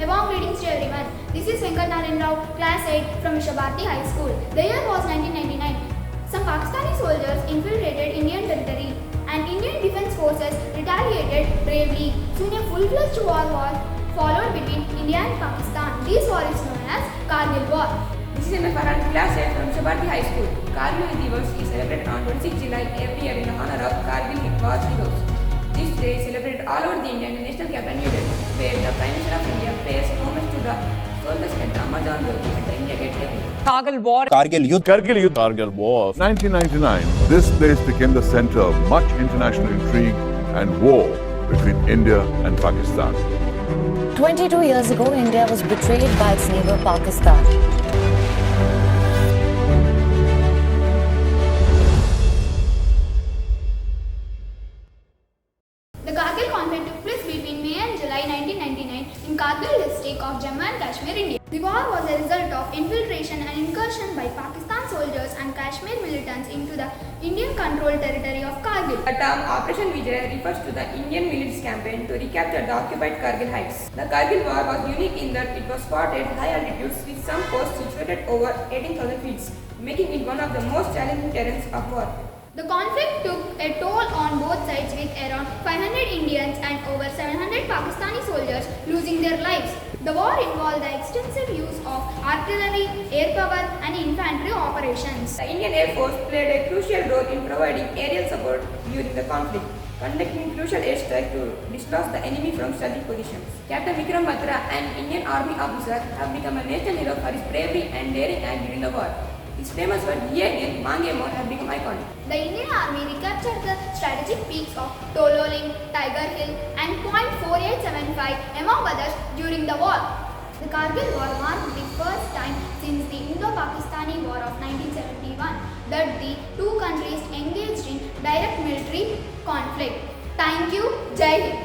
A warm greetings to everyone. This is Venkat Narayan Rao, Class 8 from Vishabharati High School. The year was 1999. Some Pakistani soldiers infiltrated Indian territory and Indian Defence Forces retaliated bravely. Soon a full-fledged war was followed between India and Pakistan. This war is known as Kargil War. This is MF Farhan, Class 8 from Vishabharati High School. Kargil Divas is celebrated on 26 July every year in honor of Kargil War heroes. This day is celebrated all over the India and the National Capital New Delhi, where the Prime Minister of India pays homage to the soldiers at the Amazon River at the India Gate Temple. Kargil War. Kargil War. 1999, this place became the center of much international intrigue and war between India and Pakistan. 22 years ago, India was betrayed by its neighbor Pakistan. The Kargil conflict took place between May and July 1999 in Kargil district of Jammu and Kashmir, India. The war was a result of infiltration and incursion by Pakistan soldiers and Kashmir militants into the Indian-controlled territory of Kargil. The term Operation Vijay refers to the Indian military campaign to recapture the occupied Kargil heights. The Kargil War was unique in that it was fought at high altitudes with some posts situated over 18,000 feet, making it one of the most challenging terrains of war. The conflict took a toll on both sides with around 500 Indians and over 700 Pakistani soldiers losing their lives. The war involved the extensive use of artillery, air power and infantry operations. The Indian Air Force played a crucial role in providing aerial support during the conflict, conducting crucial airstrikes to dislodge the enemy from strategic positions. Captain Vikram Batra, an Indian Army officer, have become a national hero for his bravery and daring act during the war. His famous word "Ye Mange More" have become iconic. The Indian Army recaptured the strategic peaks of Tololing, Tiger Hill and Point 4875 among others during the war. The Kargil War marked the first time since the Indo-Pakistani War of 1971 that the two countries engaged in direct military conflict. Thank you. Jai Hind.